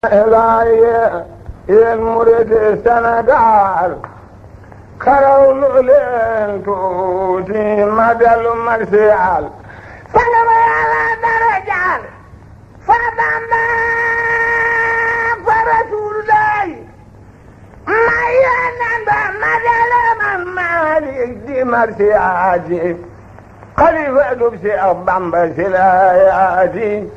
إلهي المريد السنغال خروا لين توتي مدل مرسيال سنغال على درجال فبما فرسول الله ما ينبع مدل من مالك دي مرسياتي خليفة دبسي أبام سلاياتي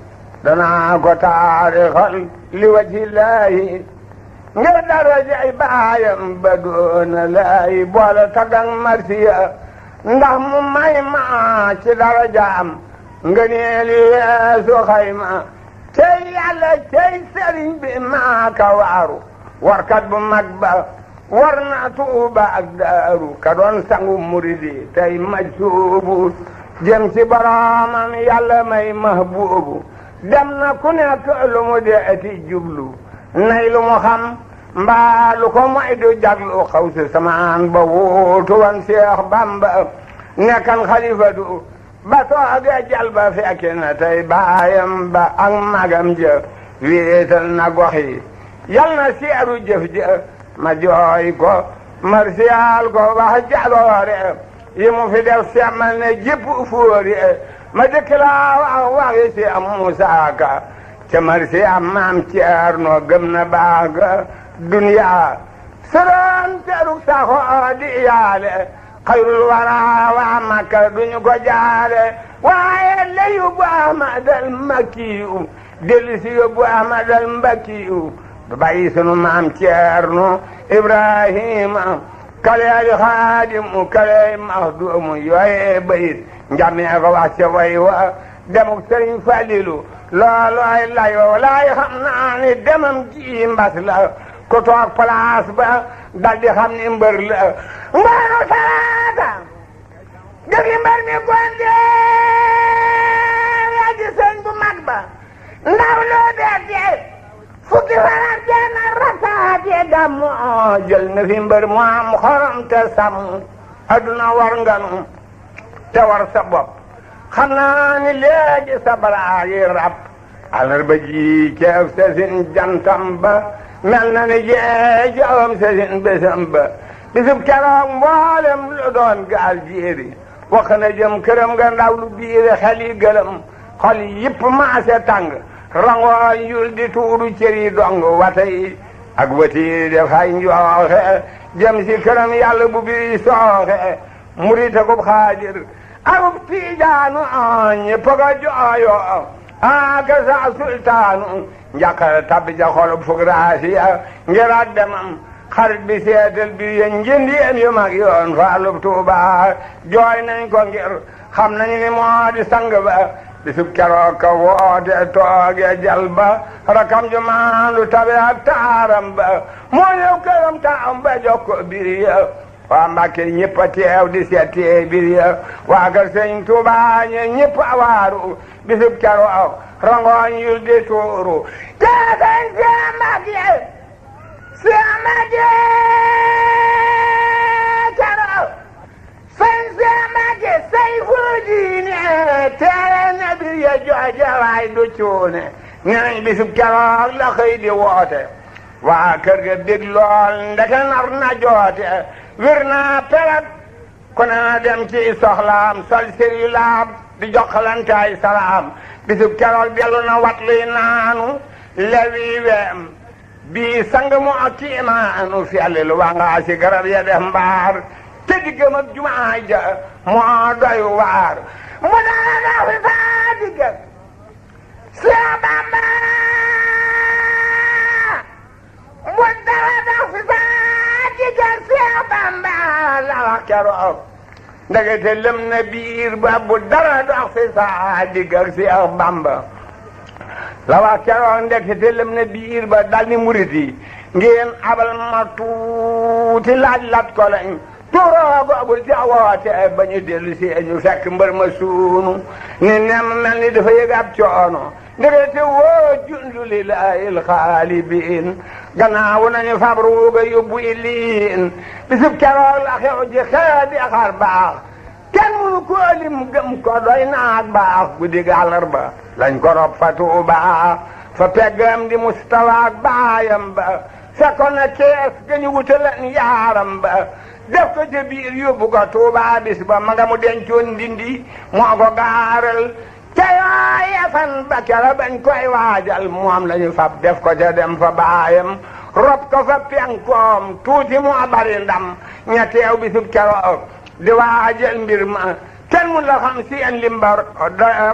دنا ko taarixal li wajhi laahi ngir darajay baayam ba doona laay boole tagang marsiya ndax mu may ma ci darajaam ngëneeli weesu xayma cey yàlla cey sëriñ bi maa ka waaru warkat bu mag ba war na Tuuba ak Daaru ka doon sangu muridi tey majsuubu jëm ci boroomam yàlla may mahbuubu dem na ku nekk lu mu deeti jublu nay lu mu xam mbaa lu ko moy du jaglu xaw si samaan ba wuutu wan Seex Bamba nekkan xalifatu ba tooge jal ba fekke na tey baayam ba ak magam ja wéetal na gox yi yal na seeru jëf ja ma jooy ko marsiyaal ko wax jaloore yi mu fi def semmal ne jépp fóori ma dëkk laa waxi si am Musaa Ka ca marsi am maam Ceerno gëm na baaga duniyaa sëroon teruk saxoo di yaale xayrul wara waa Makka duñu ko jaale waaye la yóbbu Ahmadal Makkiyu dellu si yóbbu Ahmadal Mbakkiyu du bàyyi sunu maam Ceerno Ibrahima kaleeli xaadimu kaleeli maxduumu yooye bayit njamee ko wax ca way wa demuk Sëriñ Falilu loolu ay lay wa walaay xam naa ni demam ji mbas la ku toog place ba dal di xam ni mbër la mbaru salaata jëgi mbër mi gonde yaa di sëñ bu mag ba ndaw loo beetee fukki farat benn rakaate gàmmu jël na fi mbër mu am xorom te sàmm adduna war nganu te war sa bopp xam naa ni léegi sa balaa yi rab àllarba ji ceeb sa sin jantam ba mel na ni jee jawam sa sin bésam ba bisub keroog mboolem lu doon gaal jéeri wax na jëm këram nga ndaw lu biire xel yi gëlëm xol yi yëpp maase tàng rangoo yul di tuuru cëri dong wata yi ak wati dafay njooxe jëm si këram yàlla bu bi sooxe murita ko xaadir akub tiijaanu ñépp ko jooyo aka sa sultaanu njàqare tabbi ja xolub fug raasiya ngir ak demam xarit bi seetal bi yéen njëndiyeen yu mag yoon faalub Tuuba jooy nañ ko ngir xam nañu ni moo di sang ba bisub keroog ka woote tooge jal ba rakam ju maandu tabe ak taaram ba moo ñëw këram taam ba jokko biriya waa Mbàkke ñëpp a teew di seetee biriya waa kër Sëñ Tuuba ñëpp a waaru bisub keroog rangooñ yul di tuuru teesañ si Mbàkke keroog sëñ si Mbàkke say fu diine teere na biriya jooje waay du cuune nenañ bisub keroog la xëy di woote waa kër ga bég lool ndeke nar na joote wir naa pelat ku ne dem ci soxlaam sol sëri laab di jokkalantaay salaam bisub keroog dellu na wat luy naanu lewi weem bii sang mu ak kiimaanu fiyalli lu waa si garab ya def mbaar te diggam ak jumaa ja moo doy waar mu dana na fi saa diggam Seex Bamba mu dara dox fi saa diggam Seex Bamba la wax keroog ndegete lëm na biir ba bu dara dox fi saa diggam Seex Bamba la wax keroog ndegete lëm na biir ba dal ni murit yi ngeen abal ma tuuti laaj lat ko lañ tuuroo boobul jawoote ba ñu dellu si ñu fekk mbër ma suunu ni nem mel ni dafa yëg ab coono ndegete woo jundu lillaahil xaalibiin gannaaw nañu fabruuga yóbbu iliin bisub keroog la xew ji xeedi xar baax kenn mënu ko lim gëm ko doy naag baax guddi àllarba lañ ko rob fa Tuuba fa peggam di Mustafa ak baayam ba fekkoon na kees ga ñu wutalan yaaram ba def ko ca biir yóbbu ko Tuuba bis ba ma nga mu dencoon Ndindi moo ko gaaral ca yooye fan ba kera bañ koy waajal moom lañu fab def ko ca dem fa baayam rob ko fa penkoom tuuti moo bari ndam ña teew bisub keroog di waajal mbir ma kenn mun la xam seen limbar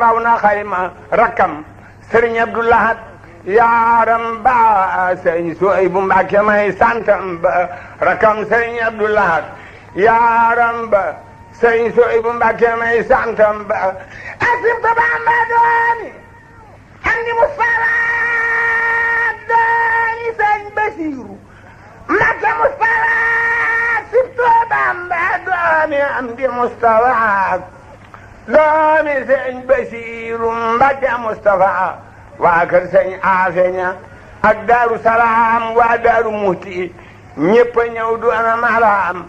raw na xayma rakkam Sëriñ Abdou Lahad yaaram ba Sëriñ Suhaybu Mbàkke may santam ba rakkam Sëriñ Abdou Lahad yaaram ba Sëriñ Suhaybu Mbàkke may santam ba asim ko Bamba doomi andi Mustafa doomi Sëriñ Basiiru Mbàkke Mustafa sibto Bamba doomi andi Mustafa doomi Sëriñ Basiiru Mbàkke Mustafa waa kër Sëriñ Afeña ak Daaru Salaam waa Daaru Muhti ñépp a ñëw du ana malaam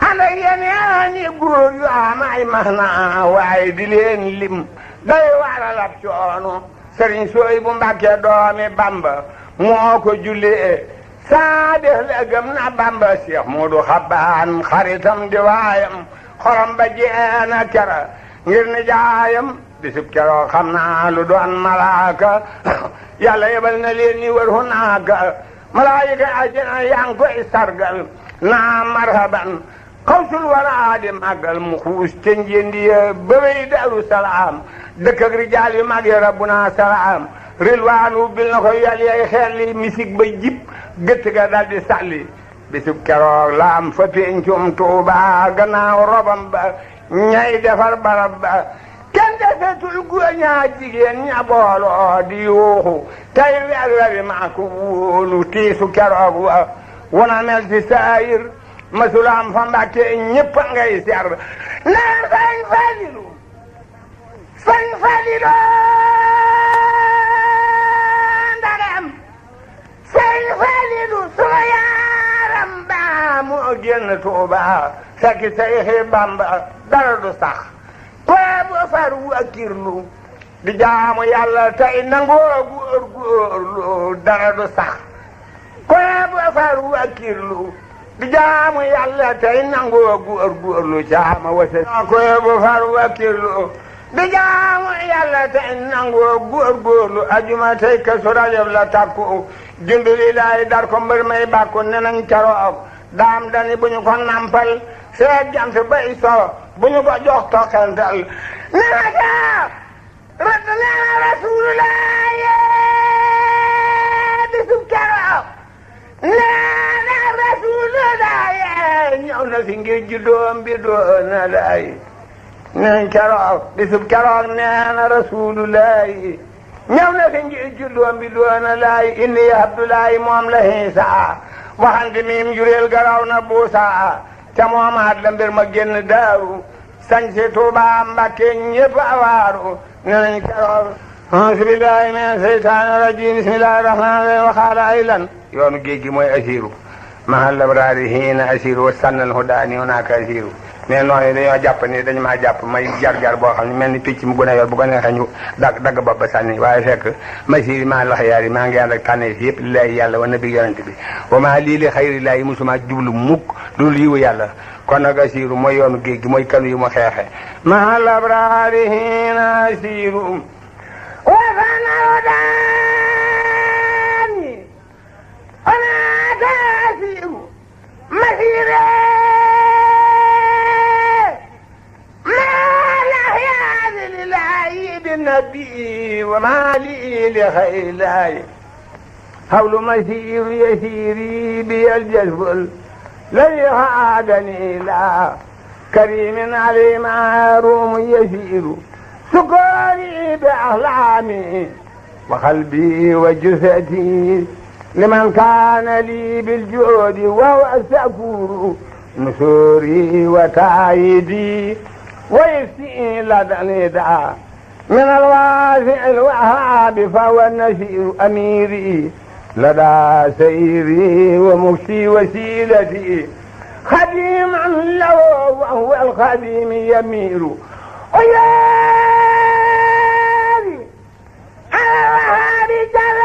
ànd ak yeneeni góor yu am ay maxna waaye di leen lim day waral ab coono Sëriñ Suhaybu Mbàkke doomi Bamba moo ko jullee saa def la gëm na Bamba Seex Moodu Xabaan xaritam di waayam xorom ba jeena kera ngir ni jaayam bisub keroo xam naa lu doon malaaka yàlla yebal na leen ni war hunaaka malaayika ajjana yaa ngi koy sargal naa marhaban xawsul wara di màggal mu xuus ca njëndi ya ba wey Daaru Salaam dëkk ak rijaal yu mag ya rabbuna salaam rilwaanu bil na ko yàlla yay xeer li misik ba jib gëtt ga dal di sàlli bisub keroog la am fa pencum Tuuba gannaaw robam ba ñay defar barab ba kenn desetul góor ñaa jigéen ña booloo di yuuxu tey weer maa ko wóolu tiisu keroog wa wana mel ci saayir masulaam fa Mbàkke ñépp ngay ser naan Sëñ Falilu ndagam Sëñ Falilu sunu yaaram ba moo génn Tuuba fekk Seyxi Bamba dara du sax koy bu far wakkirlu di jaamu Yàlla tey nangoo góorgóorlu dara du sax koy bu far wakkirlu di jaamu Yàlla tey nangoo góorgóorlu caama wase koy bu far wakkirlu di jaamu Yàlla tey nangoo góorgóorlu ajuma tey Kazu Rajab la takku jundu lilaahi dar ko mbër may bàkku nenañ keroog daam dani bu ñu ko nampal seet jant bay so bu ñu ko jox tokkantal nena ca rat nena Rasulullah bisub keroog nena Rasulullah ñëw na fi ngir juddoom bi doona lay nena keroog bisub keroog nena Rasulullah ñëw na fi ngir juddoom bi doona lay inni Abdoulaye moom la Iisa waxante miim jureel garaw na buusa ca moomaat la mbir ma génn daaru sañse Tuuba Mbàkke ñépp awaaru ne nañ keroog auzu billahi mina seytaani rajim bismillahi rahmaani rahim waxaala ay lan yoonu géej gi mooy asiru mahal labraari hiina asiru wa sànnal hudaani hunaaka asiru mais noonu dañoo jàpp ni dañu maa jàpp may jar-jar boo xam ne mel ni picc mu gën a yor bu ko neexee ñu dagg bopp ba sànni waaye fekk masiri maa loxo yaar yi maa ngi ànd ak tànneef yëpp lillahi yàlla wa nabi yonente bi wa maa lii li xayri laahi musuma jublu mukk dul yiwu yàlla kon nag asiru mooy yoonu géej gi mooy kanu yi mu xeexe mahal abraari hiina asiru wa sànnal hudaani hunaaka asiru masiri النبي وما لي لخيلاي حول مسير يسيري بي الجذب الذي عادني لا كريم علي معروم يسير سكري بأحلامي وقلبي وجثتي لمن كان لي بالجود وهو الشكور نصوري وتعيدي ويسئ لدى نداء من الواسع الوهاب فهو النشير أميري لدى سيري ومكسي وسيلتي خديما له وهو الخديم يمير وياري على الوهاب جل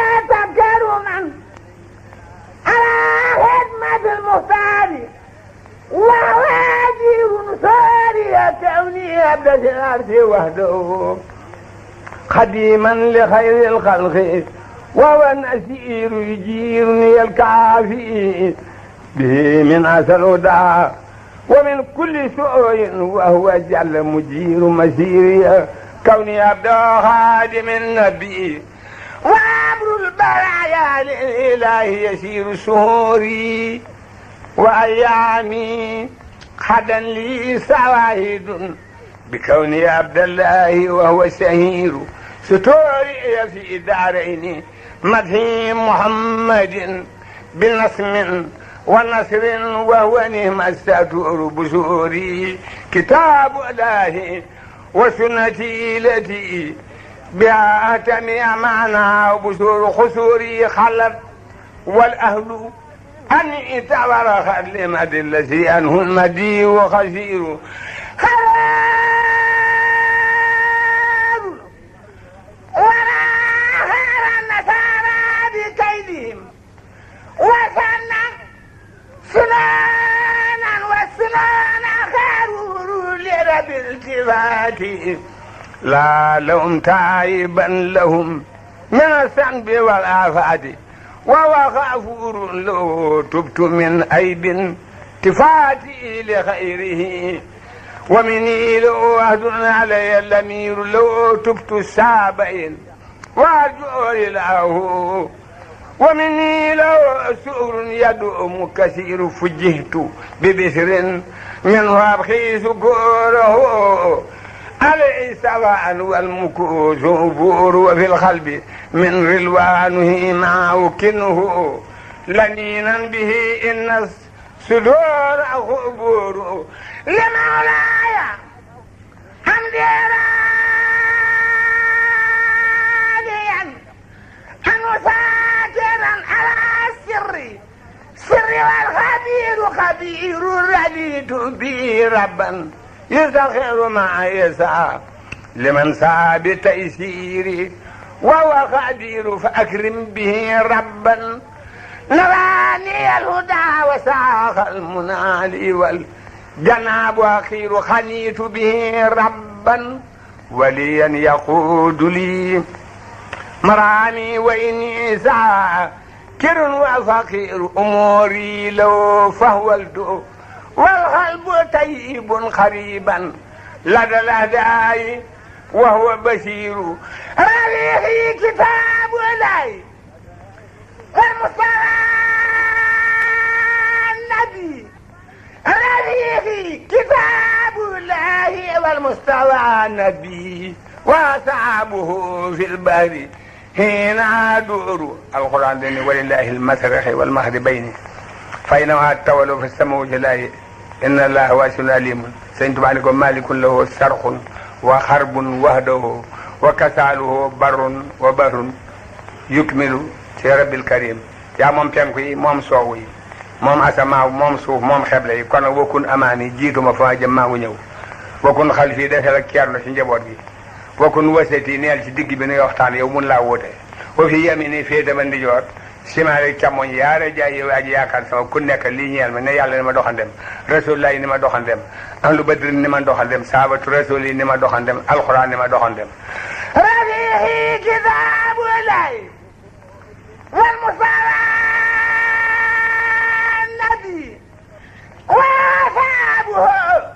كوني عبد العرش وحده خديما لخير الخلق وهو النسير يجيرني الكافي به من أسى الهدى ومن كل سوء وهو جل مجير مسيري كوني عبد خادم النبي وأمر البرايا للإله يسير سهوري وأيامي حدا لي سواهد بكوني عبد الله وهو شهير ستوري في دارين مدحي محمد بنسم ونصر وهو نعم الستور بشوري كتاب الله وسنتي التي بها أتمع معنا وبشور خسوري خلت والأهل أني تبرخت لمد الذي أنه المدي وخسير ولا خير النصارى بكيدهم وسنا سنانا وسنانا خير لرب التفات لا لهم تائبا لهم من الذنب والآفات وهو غفور لو تبت من عيب تفاتي لخيره ومني لو عهد علي الأمير لو تبت السابين وارجو إله ومني لو سؤر يدوم كثير فجهت ببسر منه أبخي سكوره عليه سواء والمكوس بور وفي القلب من رلوانه ما أوكنه لنينا به إن الصدور خبور لمولاي حمدي راضيا أن ساكرا على السر والخبير خبير رديت به ربا يسخر ما يسعى لمن سعى بتيسيري وهو قدير فأكرم به ربا نراني الهدى وساق المنال والجناب أخير خنيت به ربا وليا يقود لي مرامي وإني ساكر وفقير أموري لو فهولت والقلب طيب قريبا لدى الأداء وهو بشير رفيقي كتاب الله والمصطفى النبي رفيقي كتاب الله والمصطفى النبي وأصحابه في البر حين دور القرآن دني ولله المشرق والمغربين فإنما تولوا في السماء وجلاله إن الله واسع عليم سنتم عليكم مالك له شرخ وخرب وهده وكساله بر وبر يكمل في رب الكريم يا موم تنكوي موم سووي موم اسماء موم سوف موم خبلي كون وكن اماني جيتuma fa jëm maa ngi ñëw wakun xalfi defal ak ceerno ci njaboot gi wakun wasati neel ci digg bi nuy waxtaan yow mun laa woote wa fi yamini fee dama ndijoor simaare càmmoñ yaare jaay yow aji yaakaar sama ku nekk lii ñeel ma ne yàlla ni ma doxandem rasulullahi ni ma doxandem ahlu badri ni ma doxandem saabatu rasuli ni ma doxandem alquran ni ma doxandem rafihi kitabullahi wal mustafa nabi wa ashabuhu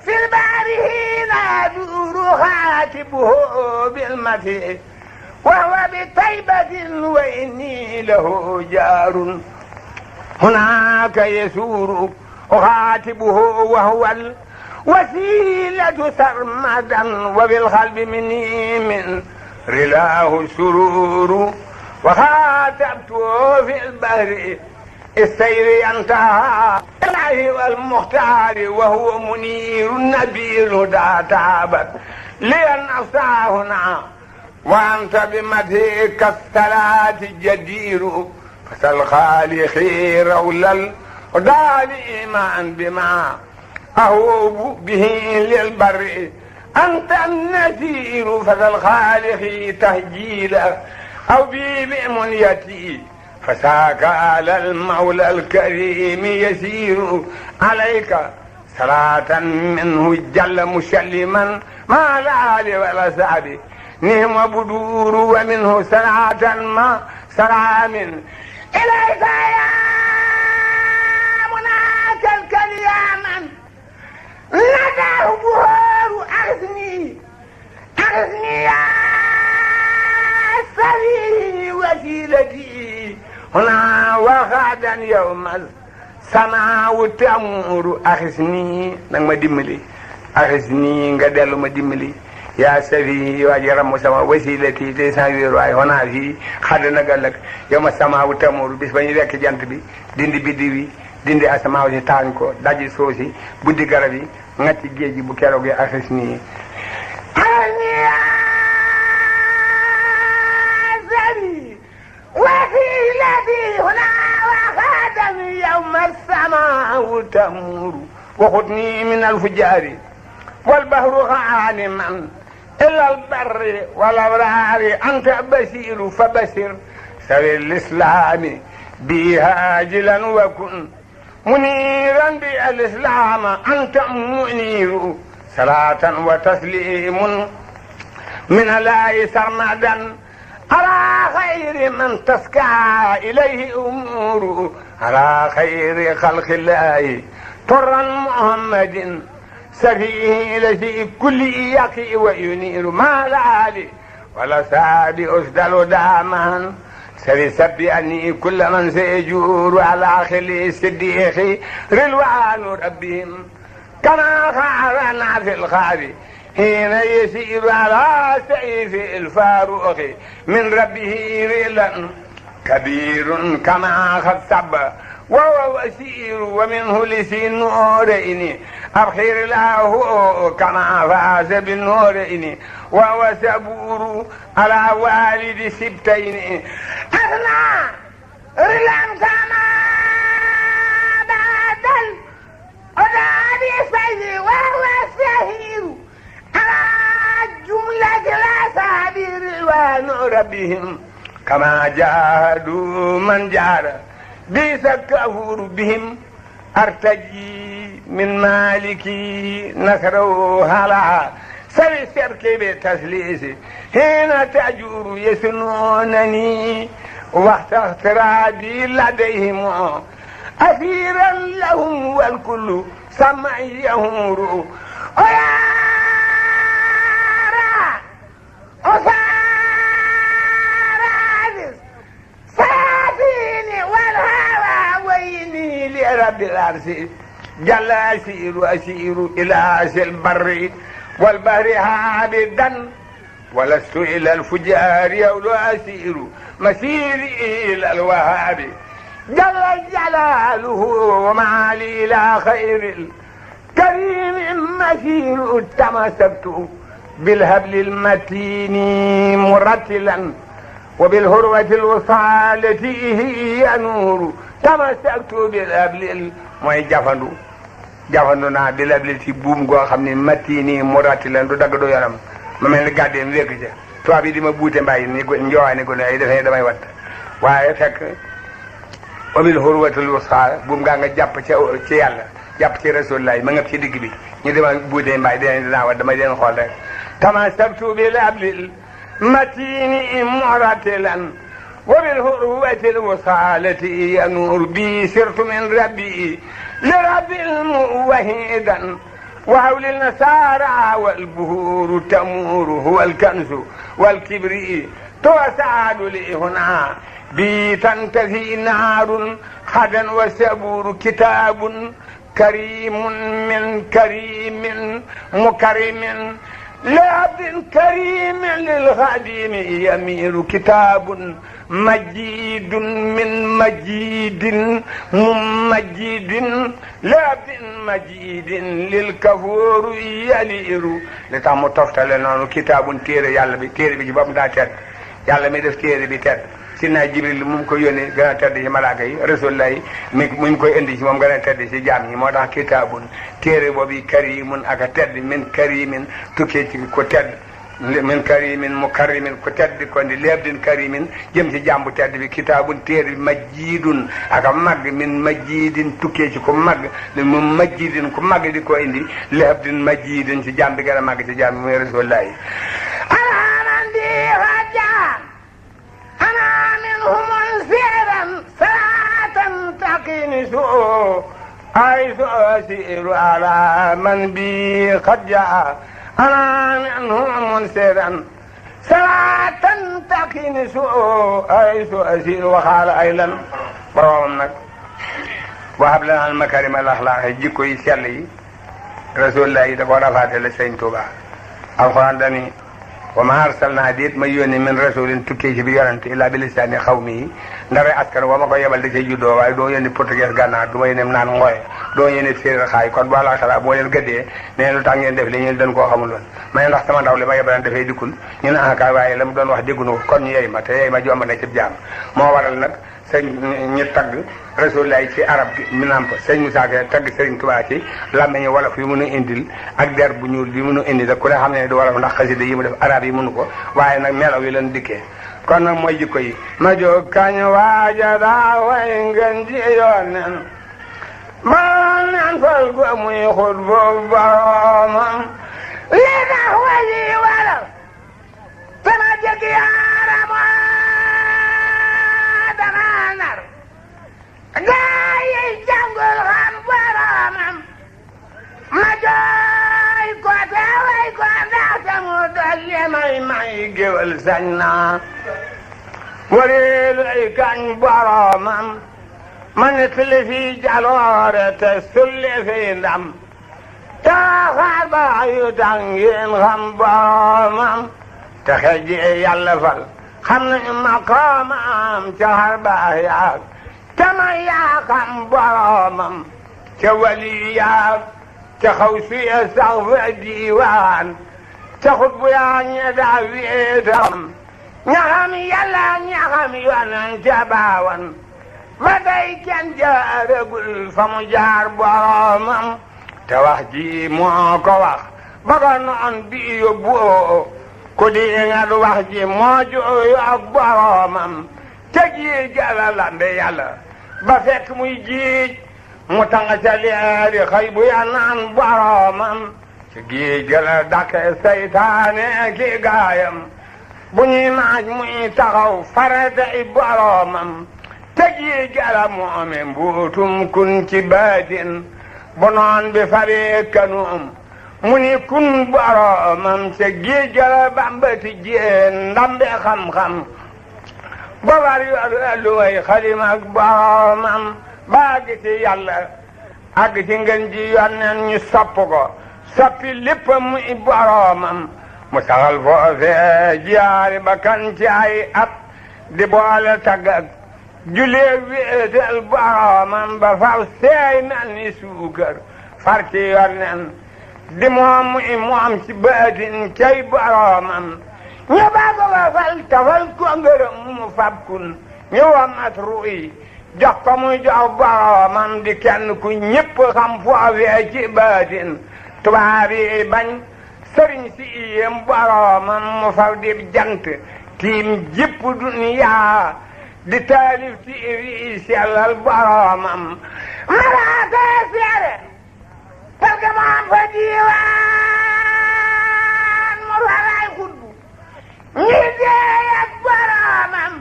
fil barihi naduru khatibuhu bil mati وهو بطيبة وإني له جار هناك يسور أخاتبه وهو الوسيلة سرمدا وبالقلب مني من رلاه سرور وخاتبته في البحر السير ينتهى الله والمختار وهو منير النبي الهدى تعبت لأن أصدع هنا وأنت بمدحك الصلاة الجدير فسل خالقي رولا الهدى إيمان بما أهوب به للبر أنت النذير فسل خالقي تهجيلا أو بي بمنيتي فساك على المولى الكريم يسير عليك صلاة منه جل مسلما ما الآل والأصحاب نهم بدور ومنه صلاة ما صرع من إليك يا مناك الكلياما نداه بهار أغثني يا سبيلي وسيلتي هنا وغدا يوم السماء تمور أغثني نما دملي أغثني غدل ما دملي يا سبيلي واجرم سما وسيلتي تساوي راي هنا في خدنا قالك يوم السماء تمور بس بني رك جانت بي دندي بدوي dindi asamaaw si taañ ko daji soosi buddi garab yi ngatti géej gi bu keroogee axis nii sari wasilati huna waxaadami yawma samaawu tamuru waxutni min alfujaari walbahru xaaliman ila albarri walabraari anta basiru fa basir sawi lislaami bi haajilan wa kun منيرا بالإسلام أنت منير صلاة وتسليم من الله سرمدا على خير من تسكى إليه أمور على خير خلق الله طرا محمد سفيه الذي كل يقي وينير ما العالي ولا سعد أسدل داما سبي أني كل من سيجور على خلي الصديق رلوان ربهم كما فعلنا في الخاري حين يسير على سيف الفاروق من ربه رلا كبير كما خطب وهو وسير ومنه لسين نورين أبخير له كما فاز بالنورين وهو سبور على والد سبتين أغنى رلان كما بدل أدابي سيدي وهو سهير على جملة الأصحاب رضوان ربهم كما جاهدوا من جار بيس كفور بهم أرتجي من مالكي نصره هلا سوي السرك بتسليسي هنا تأجور يسنونني وقت اغترابي لديهم أثيرا لهم والكل سمع يهور ويا أسارة سافيني والهوى ويني لرب العرش جل أسير إلى أسل البر والبحر عابدا ولست إلى الفجار يولو أسير مسيري إلى الوهاب جل جلاله ومعالي إلى خير الكريم مسير تمسكت بالهبل المتين مرتلا وبالهروة الوصالة هي نور تمسكت بالهبل mooy jafandu naa di labli ci buum goo xam ne matti nii mu ratti leen du dagg du yaram ma mel ni gàddeem wékk ca tubaab yi di ma buute mbàyyi ni ko njoowaay ni ko ne ay defee damay watt waaye fekk omil hurwatul wusaa buum gaa nga jàpp ci yàlla jàpp ci rasulullah ma nga ci digg bi ñu dema buute mbàyyi dinaa watt damay leen xool rek tamasabtu bi labli matini muratilan وبالهروة الوصالة ينور بي سرت من ربي لرب وحيدا وحول النسارى والبهور تمور هو الكنز والكبرياء توسعد لي هنا بي تنتهي نار خدا وسبور كتاب كريم من كريم مكرم لعبد كريم للخادم يمير كتاب مجيد من مجيد ممجد لعبد مجيد للكفور يلير لتعمو تفتل لنا كتاب تيري يالا بي تيري بي جبام دا تير يالا مي دف تيري بي تير سيدنا جبريل موم كو يوني غنا تير سي ملائكه yi رسول الله موم كو اندي سي موم غنا تير سي جام yi motax كتاب téere boobu karimun aka tedd min karimin tukkee ci ko tedd min karimin mukarrimin ku tedd ko ndi lebdin karimin jëm ci jàmbu tedd bi kitaabun téere bi majjidun aka mag min majjidin tukkee ci ku mag mu majjidin ku mag di ko indi lebdin majjidin ci jàmbi gën a mag ci jàmbi muy rasulullahi ana di raja ana minhum siran salatan taqini su ay su asiru ala man bi qad jaa أنا منهم منسرا صلاة تقيني سوء أي سوء أسير وخال أيضا برامنك وهب لنا المكارم الأخلاق جيكو يسيالي رسول الله دفع رفعت لسين توبا القرآن داني وما أرسلنا ديت ما يوني من رسول تكيش بيارنت إلا بلسان قومه ndare askar wa ma ko yebal da cay juddoo waaye doo yéen portugais gànnaar du ma yéen naan ngooy doo yéen séeréer xaay kon bala xala boo leen gëddee nee lu tax ngeen def li ñu dañ koo xamul woon ma ndax sama ndaw li ma yebalan dafay dikkul ñu ne aka waaye la mu doon wax déggunu ko kon ñu yey ma te yey ma jomb na ci jaam moo waral nag sëñ ñu tagg rasulullah ci arab gi mi namp sëñ Moussa Ka tagg sëriñ Tuubaa ci làmmeñu wolof yi mënu indil ak der bu ñuul bi mënu indi da ku ne xam ne du wolof ndax xasida yi mu def arab yi mënu ko waaye nag melaw yi leen dikkee kon nag mooy jikko yi ma jóg kañ waaja daa way ngeen ji yoonen baroon nan fal ko muy xut boobu boromam li tax waji waral sama jëkk yaaramo dana nar gaa yi jàngul xam boromam ma jooy ko te way ko ndax tamu dolli may géwal sañ naa wareelu ay kañ boromam ma nettali fi jaloore te sulli fi ndam taaxaar ba yu tax ngeen xam boromam te xejji yàlla fal xam nañu maqaamam ca xar baax yaag te ma yaa xam boromam ca wali yaag ca xaw suya sax fa diiwaan ca xut bu yaa ñe daa wéetam ñaxam yàlla ñaxam yonan ca baawan ba day kenn jaaragul fa mu jaar boromam te wax ji moo ko wax ba ko noon bi yóbbu ku di nga du wax ji moo jooyu ak boromam te ji jala lambe yàlla ba fekk muy jiij mu tanga ca leeri xëy bu ya naan boromam ci géej jala dake seytaane ki gaayam bu ñuy naaj muy taxaw faratay boromam te géej jala moome mbuutum kun ci baatin bu noon bi faree kanum mu ni kun boromam te géej jala bambati jéen ndambe xam-xam ba war yor lu way xalim ak boromam ba gi ci yàlla ak ci ngeen ji yonnen ñu sopp ko soppi lépp muy boromam mu saxal foofee jiyaari ba kan ci ay at di boole tagg ak julee wéetal boromam ba faw seey mel ni suukar far ci yonnen di moom muy moom ci baatin cay boromam ñu ba ko ba fal tafal ko ngërëm mu fab kun ñu wamat ruy jox ko muy jox boromam di kenn ku ñépp xam foofee ci baatin tubaab yi bañ sëriñ si yéem boromam mu faw di jant tiim jépp duniyaa di taalif ci iri sellal boromam malaaka seere parce que moom fa diiwaan mu faray xutbu ñi deey ak boromam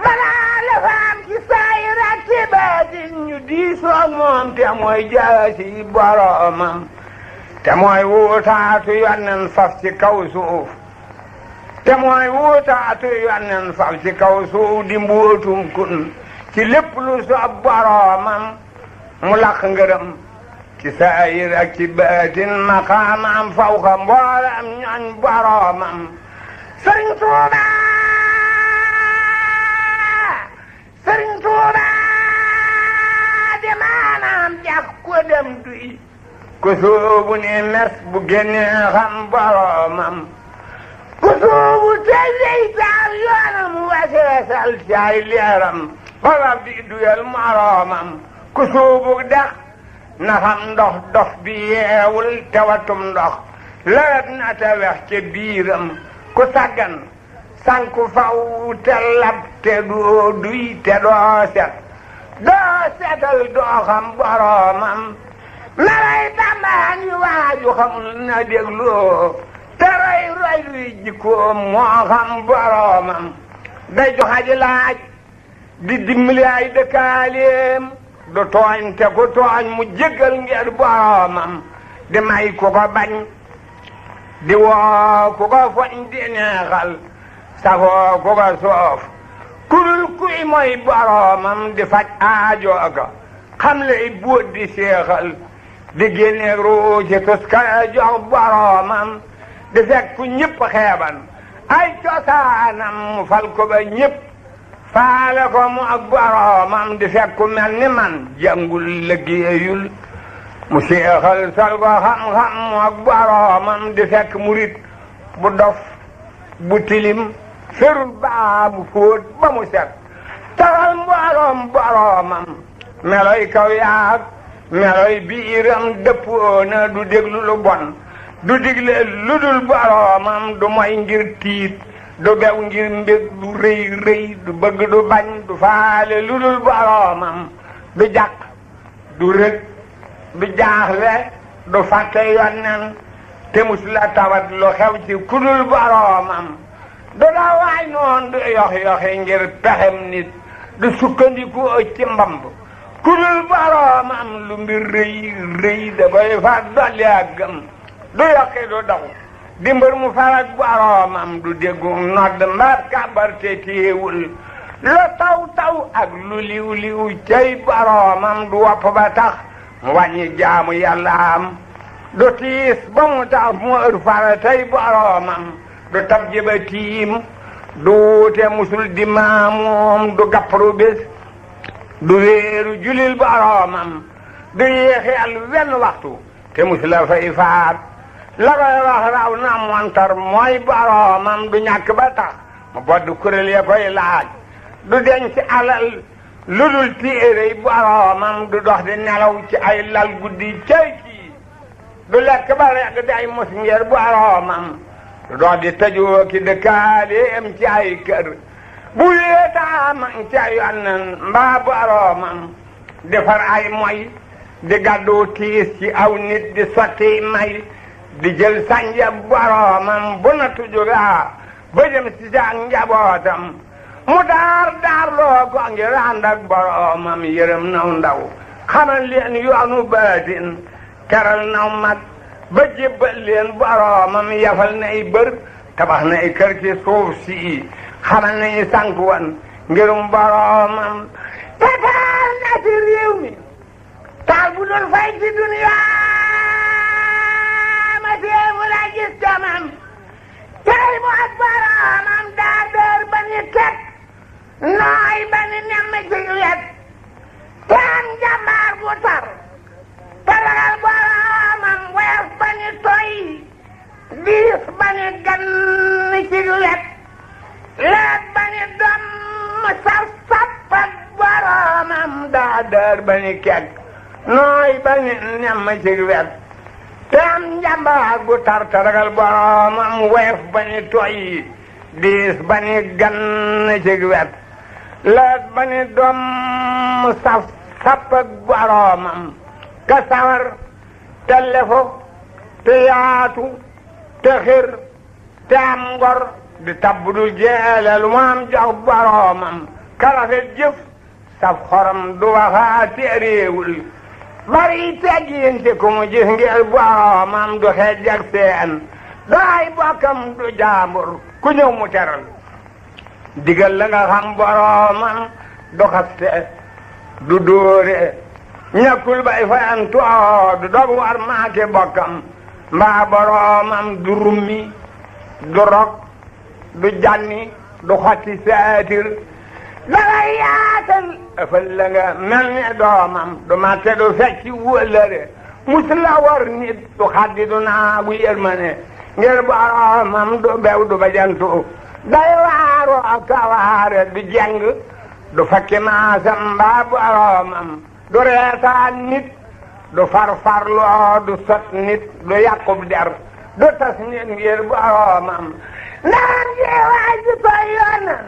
balaa la faam ci saayir ak ci baatin ñu diisoog moom te mooy jaasi boromam te mooy wuutaatu yonnen faf ci kaw suuf te mooy wuutaatu yonnen faf ci kaw suuf di mbootum kun ci lépp lu soob boromam mu laq ngërëm ci saayir ak ci baatin maqaamam fawqa mboolam ñooñ boromam Sëriñ Tuuba Sëriñ Tuuba di maanaam jax ko dem duy ku soobu ni mes bu génnee xam boromam ku soobu tey lay taal yoonam waseesal caay leeram balab di duyal moromam ku soobu dex na xam ndox dox bi yeewul tewatum ndox lewet na te wex ca biiram ku saggan sanku faw te lab te doo duy te doo set doo setal doo xam boromam melay Bàmbaa ngi waaju xamul na dégloo te roy roy luy jikkoom moo xam boromam day joxaji laaj di dimbali ay dëkkaaleem du tooñ te ku tooñ mu jéggal ngir boromam di may ku ko bañ di woo ku ko foñ di neexal safoo ku ko soof kurul kuy mooy boromam di faj aajooga xam lay buut di seexal di génne ruu ci tuska jox boromam di fekk ku ñëpp xeeban ay cosaanam mu fal ko ba ñëpp faale ko mu ak boromam di fekk ku mel ni man jàngul liggéeyul mu seexal sal ko xam-xam mu ak boromam di fekk murit bu dof bu tilim ferul baa bu fóot ba mu set taxal mbooloom boromam meloy kaw yaag meloy biiram dëppoona du déglu lu bon du digle lu dul boromam du moy ngir tiit du bew ngir mbég du rëy rëy du bëgg du bañ du faale lu dul boromam du jàq du rëg du jaaxle du fàtte yonnen te mus la tawat lu xew ci kudul boromam du la waay noon du yox-yoxi ngir pexem nit du sukkandiku ci mbamb kudul boromam lu mbir rëy rëy da koy fa dolli ak gëm du yokki du daw di mbër mu farak boromam du déggu nodd mbaat kàbbar te téewul lu taw taw ak lu liw liw cay boromam du wopp ba tax mu wàññi jaamu yàllaam du tiis ba mu tax mu ër fara tey boromam du tab jëba tiim du wuute musul di maamoom du gàpparu bés du wéeru julil boromam du yéexeel wenn waxtu te musula fay faat la koy wax raw na montar mooy boromam du ñàkk ba tax mu bodd kuréel ya koy laaj du denc alal lu dul téere boromam du dox di nelaw ci ay lal guddi cay kii du lekk ba rekk day mos ngir boromam du dox di tëjoo ki dëkkaaleem ci ay kër bu wéetaamam ci ay yonnen mbaa boromam di far ay moy di gàddu tiis ci aw nit di sotti may di jël sànja boromam bu na tujugaa ba jëm si sa njabootam mu daar loo ko ngir ànd ak boromam yërëm naw ndaw xamal leen yoonu baatin keral naw mag ba jébbal leen boromam yafal nay bër tabax nay kër ci suuf si xamal nañu sànk wan ngirum boromam te taal na ci réew mi taal bu dul fay ci duniyaa ma teemu la gis jamam tey mu ak boromam daa dër ba ni ket nooy ba ni nemm ci wet te am jàmbaar bu tar te ragal boromam weef ba ni toy diis ba ni gann ci wet leet ba ni domm saf sappat boromam daa dër ba ni ket nooy ba ni nemm ci wet te am njàmbaar bu tar te ragal boromam weef ba ni toy diis ba ni gann ci wet leet ba ni doom saf sapp ak boromam ka sawar te lefo te yaatu te xir te am ngor di tabbudul jeele lu mu am jox boromam ka rafet jëf saf xorom du waxaa te réewul bari teggiin ci ku mu gis ngir boromam du xeej ak seen daay bokkam du jaambur ku ñëw mu teral digal la nga xam boromam du xaste du dóore ñàkkul bay fayantu du dog war maake bokkam mbaa boromam du rummi du rok du janni du xotti saatir dara yaatal ëfal la nga mel ni doomam du matte du fecci wëllëre mus la war nit du xaddi du naagu yërmane ngir boromam du bew du bajantu day waaroo ak waare du jeng du fakki maasam mbaa boromam du reetaan nit du farfarloo du sot nit du yàqub der du tas nit ngir boroomam ndaan ji waay ji koy yoonam